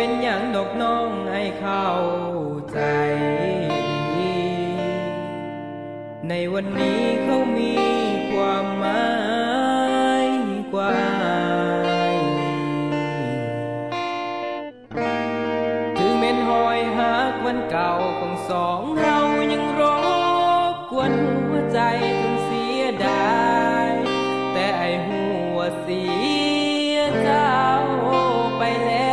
เป็นอย่างดอกน้องให้เข้าใจดีในวันนี้เขามีความหมายกว่าถึงแม้นหอยหักวันเก่าของสองเรายังรบกวนหัวใจจนเสียดายแต่ไอ้หัวเสียเจ้าไปแล้ว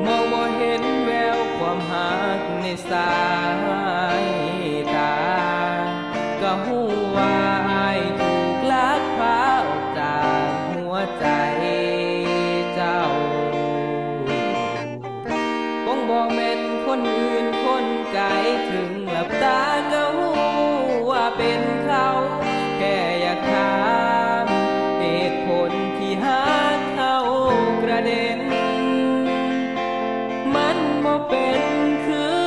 มองบ่เห็นแววความหักในสายตาก็หูว่าอ้ายถูกลักพาออกจากหัวใจเจ้าคงบ่แม่นคนอื่นคนไกลถึงหลับตาก็หูว่าเป็นเขาแค่อยากถามเหตุผลที่หักเขากระเด็นมันบ่เป็นคือ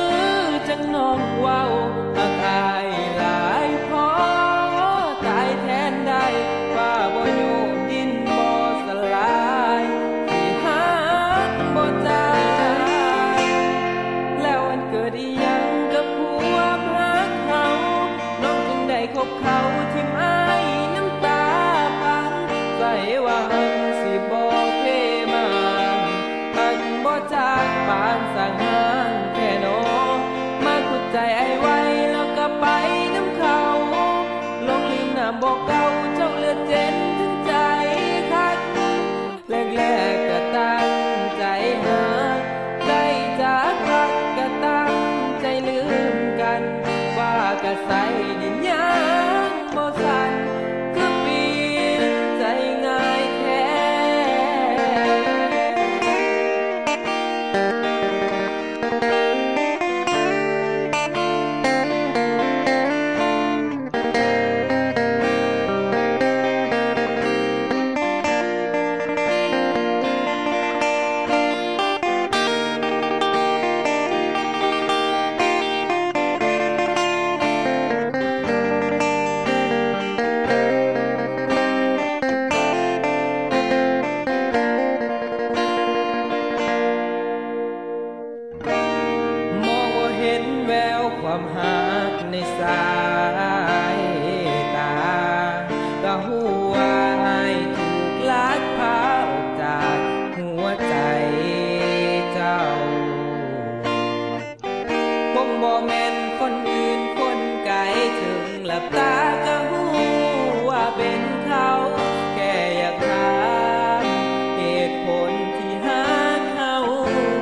จังน้องเว้าหักอายหลายพอตายแทนได้ว่าบ่โยกดินบ่สลายที่หักบ่จางแล้วมันเกิดอีหยังกับผัวหักเขาน้องจึงได้คบเขาทิ่มอ้ายน้ำตาพังใส่ว่าหักสิบ่เพมาหักบ่จากปานสางหางแค่น้องมาขุดใจไอ้ไว้แล้วก็ไปน้ำเขาลองลืมน้ำบอกเก่าเจ้าเลือดเจ็นถึงใจคักแรกๆก็ตั้งใจหาได้จากรักก็ตั้งใจลืมกันว่าก็ใส่ดินยางบ่สั่นคือเปลี่ยนใจง่ายแท้แววความหักในสายตาก็หูว่าอ้ายถูกลักพาออกจากหัวใจเจ้าคงบ่แม่นคนอื่นคนไกลถึงหลับตาก็หูว่าเป็นเขาแค่อยากถามเหตุผลที่หักเขา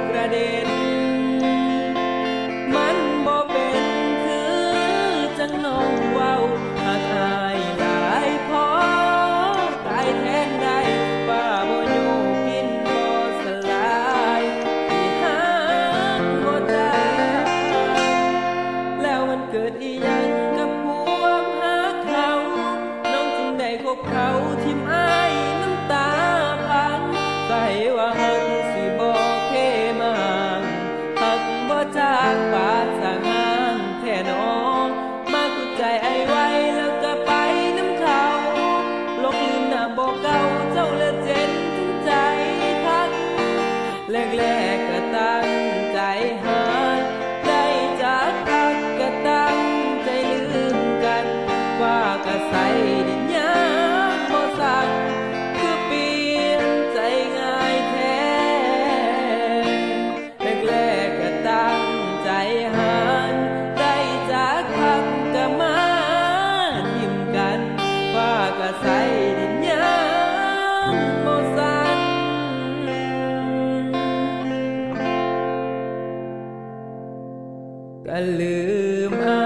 กระเด็นมันบ่เป็นคือจังน้องเว้าหักอายหลายพอตายแทนได้ว่าบ่อยู่กินบ่สลายที่หักบ่จางแล้วมันเกิดอีหยังกับความหักเขาน้องจึงได้คบเขาทิ่มอ้ายน้ำตาพังใส่ว่าหักสิบ่เคมาหักบ่จากปานสางหางแค่น้องมาขุดใจไอ้ไว้แล้วก็ไปน้ำเขาลบลืมน้ำบอกเก่าเจ้าเลือดเจ็นถึงใจทักแรกๆก็ตั้งใจหาได้จากพักก็ตั้งใจลืมกันว่าก็ใส่ดินยางบ่สั่นคือเปลี่ยนใจง่ายแท้แรกๆก็ตั้งใจหาได้จากพักก็มาทิ่มกันว่าก็ใส่ดินยางบ่สั่นก็ลืมอ้า